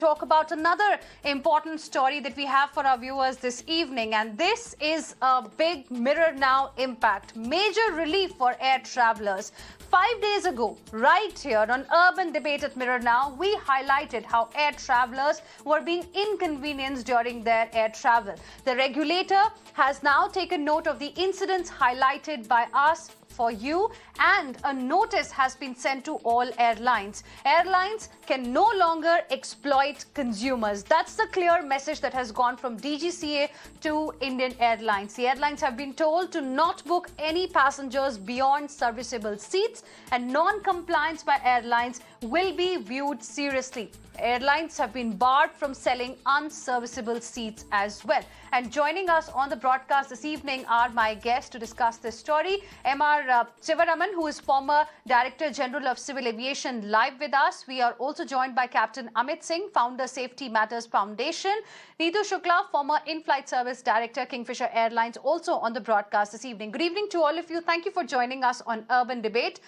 talk about another important story that we have for our viewers this evening, and this is a big mirror now impact. Major relief for air travelers. 5 days ago, right here on Urban Debate at Mirror Now, we highlighted how air travelers were being inconvenienced during their air travel. The regulator has now taken note of the incidents highlighted by us for you, and a notice has been sent to all airlines. Airlines can no longer exploit consumers. That's the clear message that has gone from DGCA to Indian Airlines. The airlines have been told to not book any passengers beyond serviceable seats, and non-compliance by airlines will be viewed seriously. Airlines have been barred from selling unserviceable seats as well. And joining us on the broadcast this evening are my guests to discuss this story. M.R. Sivaraman, who is former Director General of Civil Aviation, live with us. We are also joined by Captain Amit Singh, founder Safety Matters Foundation. Neetu Shukla, former In-Flight Service Director, Kingfisher Airlines, also on the broadcast this evening. Good evening to all of you. Thank you for joining us on Urban Debate.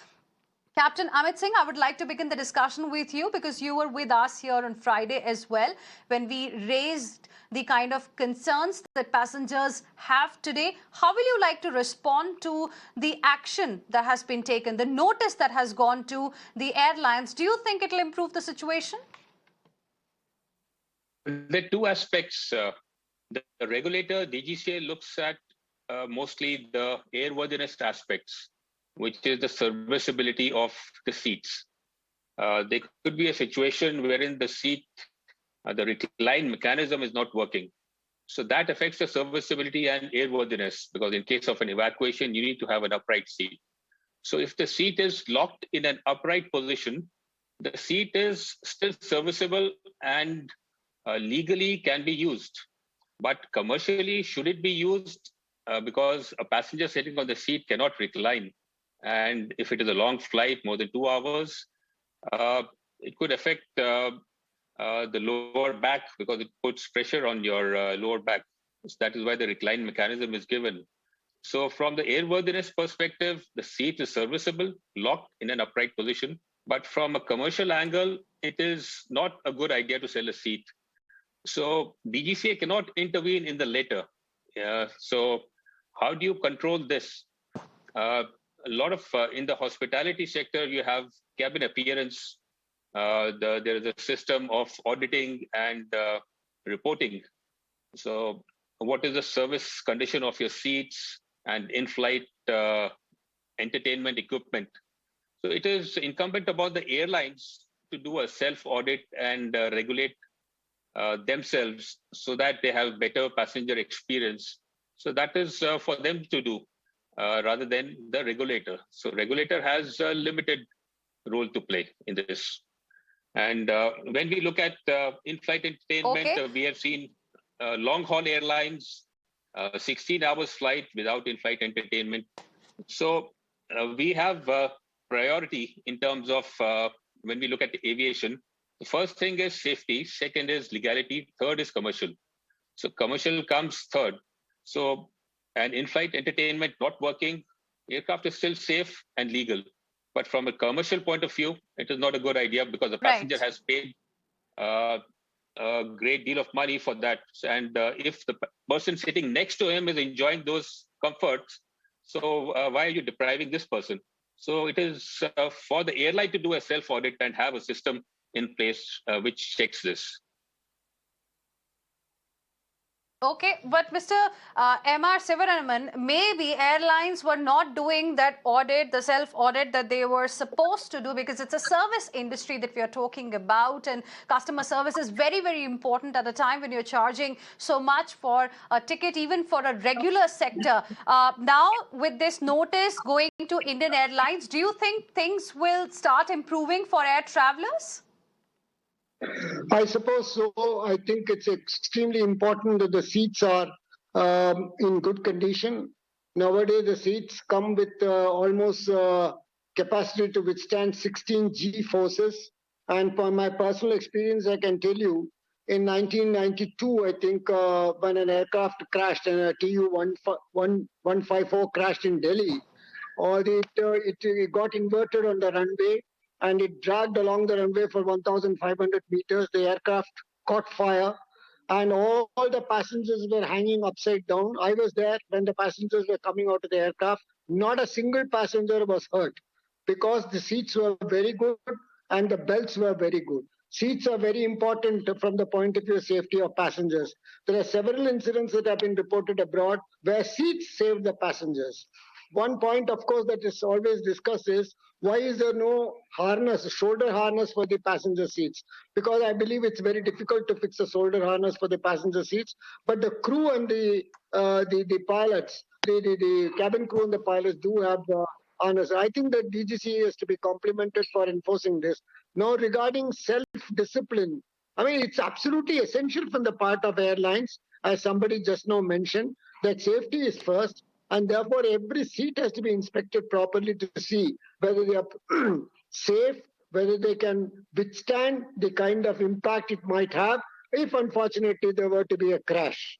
Captain Amit Singh, I would like to begin the discussion with you because you were with us here on Friday as well when we raised the kind of concerns that passengers have today. How will you like to respond to the action that has been taken, the notice that has gone to the airlines? Do you think it will improve the situation? There are two aspects. The regulator, DGCA, looks at mostly the airworthiness aspects, which is the serviceability of the seats. There could be a situation wherein the seat, the recline mechanism is not working. So that affects the serviceability and airworthiness, because in case of an evacuation, you need to have an upright seat. So if the seat is locked in an upright position, the seat is still serviceable and legally can be used. But commercially, should it be used? Because a passenger sitting on the seat cannot recline. And if it is a long flight, more than 2 hours, it could affect the lower back because it puts pressure on your lower back. So that is why the recline mechanism is given. So from the airworthiness perspective, the seat is serviceable, locked in an upright position. But from a commercial angle, it is not a good idea to sell a seat. So DGCA cannot intervene in the latter. So how do you control this? A lot of in the hospitality sector, you have cabin appearance. There is a system of auditing and reporting. So what is the service condition of your seats and in-flight entertainment equipment? So it is incumbent upon the airlines to do a self-audit and regulate themselves so that they have better passenger experience. So that is for them to do. Rather than the regulator. So regulator has a limited role to play in this. And when we look at in-flight entertainment, we have seen long-haul airlines, 16 hours flight without in-flight entertainment. So we have priority in terms of when we look at aviation. The first thing is safety, second is legality, third is commercial. So commercial comes third. So and in-flight entertainment not working, aircraft is still safe and legal. But from a commercial point of view, it is not a good idea because the passenger has paid a great deal of money for that. And if the person sitting next to him is enjoying those comforts, so why are you depriving this person? So it is for the airline to do a self-audit and have a system in place which checks this. Okay, but Mr. M.R. Sivaraman, maybe airlines were not doing that audit, the self-audit that they were supposed to do, because it's a service industry that we are talking about, and customer service is very, very important at a time when you're charging so much for a ticket, even for a regular sector. Now, with this notice going to Indian Airlines, do you think things will start improving for air travelers? I suppose so. I think it's extremely important that the seats are in good condition. Nowadays, the seats come with almost capacity to withstand 16 G forces. And from my personal experience, I can tell you, in 1992, I think, when an aircraft crashed and a Tu-154 crashed in Delhi, it got inverted on the runway, and it dragged along the runway for 1,500 meters. The aircraft caught fire, and all the passengers were hanging upside down. I was there when the passengers were coming out of the aircraft. Not a single passenger was hurt because the seats were very good and the belts were very good. Seats are very important from the point of view of safety of passengers. There are several incidents that have been reported abroad where seats saved the passengers. One point, of course, that is always discussed is why is there no harness, shoulder harness for the passenger seats? Because I believe it's very difficult to fix a shoulder harness for the passenger seats. But the crew and the pilots, the cabin crew and the pilots do have harness. I think that DGCA is to be complimented for enforcing this. Now, regarding self-discipline, I mean, it's absolutely essential from the part of airlines, as somebody just now mentioned, that safety is first. And therefore, every seat has to be inspected properly to see whether they are safe, whether they can withstand the kind of impact it might have if, unfortunately, there were to be a crash.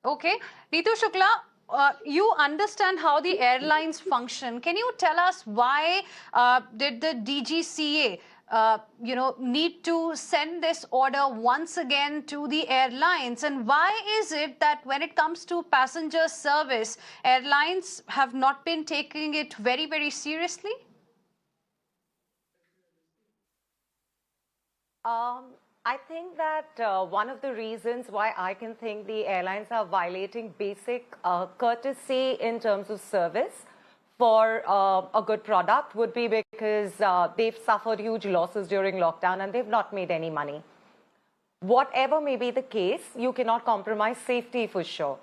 Okay. Neetu Shukla, you understand how the airlines function. Can you tell us why did the DGCA need to send this order once again to the airlines? And why is it that when it comes to passenger service, airlines have not been taking it very, very seriously? I think that one of the reasons why I can think the airlines are violating basic courtesy in terms of service for a good product would be because they've suffered huge losses during lockdown and they've not made any money. Whatever may be the case, you cannot compromise safety for sure.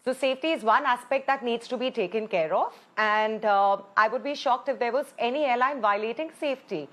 So safety is one aspect that needs to be taken care of, and I would be shocked if there was any airline violating safety.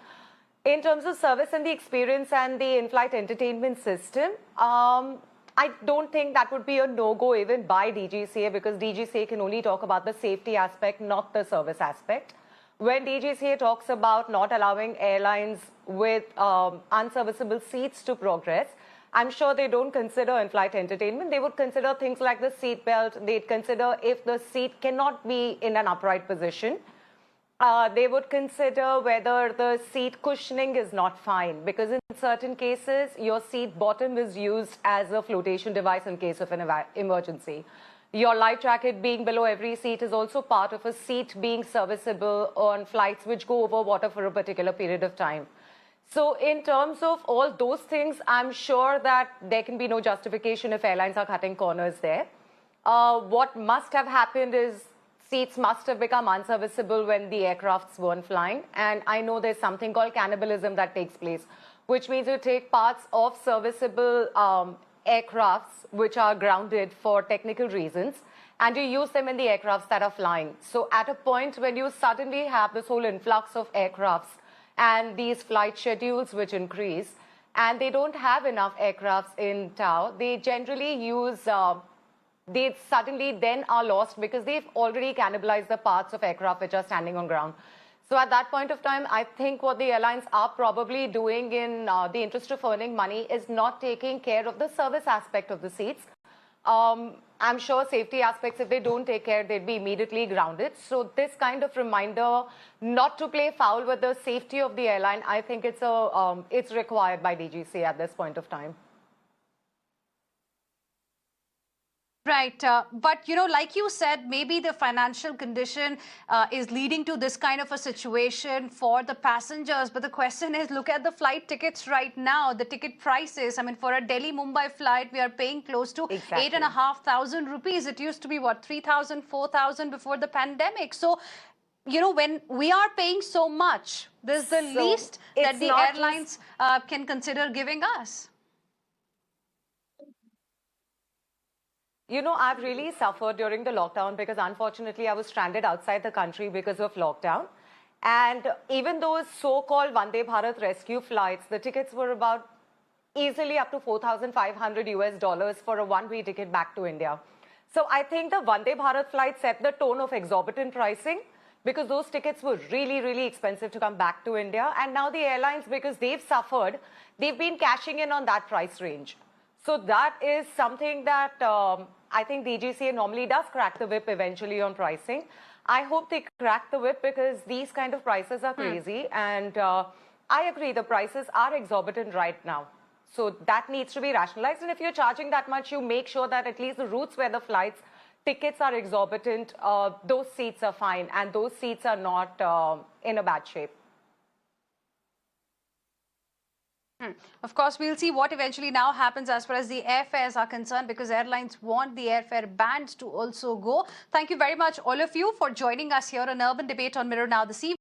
In terms of service and the experience and the in-flight entertainment system, I don't think that would be a no-go even by DGCA, because DGCA can only talk about the safety aspect, not the service aspect. When DGCA talks about not allowing airlines with unserviceable seats to progress, I'm sure they don't consider in-flight entertainment. They would consider things like the seat belt. They'd consider if the seat cannot be in an upright position. They would consider whether the seat cushioning is not fine, because in certain cases, your seat bottom is used as a flotation device in case of an emergency. Your life jacket being below every seat is also part of a seat being serviceable on flights which go over water for a particular period of time. So in terms of all those things, I'm sure that there can be no justification if airlines are cutting corners there. What must have happened is seats must have become unserviceable when the aircrafts weren't flying. And I know there's something called cannibalism that takes place, which means you take parts of serviceable aircrafts which are grounded for technical reasons, and you use them in the aircrafts that are flying. So at a point when you suddenly have this whole influx of aircrafts and these flight schedules which increase, and they don't have enough aircrafts in tow, they generally use they suddenly then are lost because they've already cannibalized the parts of aircraft which are standing on ground. So at that point of time, I think what the airlines are probably doing in the interest of earning money is not taking care of the service aspect of the seats. I'm sure safety aspects, if they don't take care, they'd be immediately grounded. So this kind of reminder not to play foul with the safety of the airline, I think it's required by DGCA at this point of time. Right. But, like you said, maybe the financial condition is leading to this kind of a situation for the passengers. But the question is, look at the flight tickets right now, the ticket prices. I mean, for a Delhi-Mumbai flight, we are paying close to 8,500 rupees. It used to be, what, 3,000, 4,000 before the pandemic. So, when we are paying so much, this is the least that the airlines can consider giving us. I've really suffered during the lockdown because unfortunately I was stranded outside the country because of lockdown. And even those so-called Vande Bharat rescue flights, the tickets were about easily up to $4,500 for a one-way ticket back to India. So I think the Vande Bharat flight set the tone of exorbitant pricing because those tickets were really, really expensive to come back to India. And now the airlines, because they've suffered, they've been cashing in on that price range. So that is something that I think DGCA normally does crack the whip eventually on pricing. I hope they crack the whip because these kind of prices are crazy. And I agree, the prices are exorbitant right now. So that needs to be rationalized. And if you're charging that much, you make sure that at least the routes where the flights tickets are exorbitant, those seats are fine. And those seats are not in a bad shape. Of course, we'll see what eventually now happens as far as the airfares are concerned, because airlines want the airfare bans to also go. Thank you very much, all of you, for joining us here on Urban Debate on Mirror Now this evening.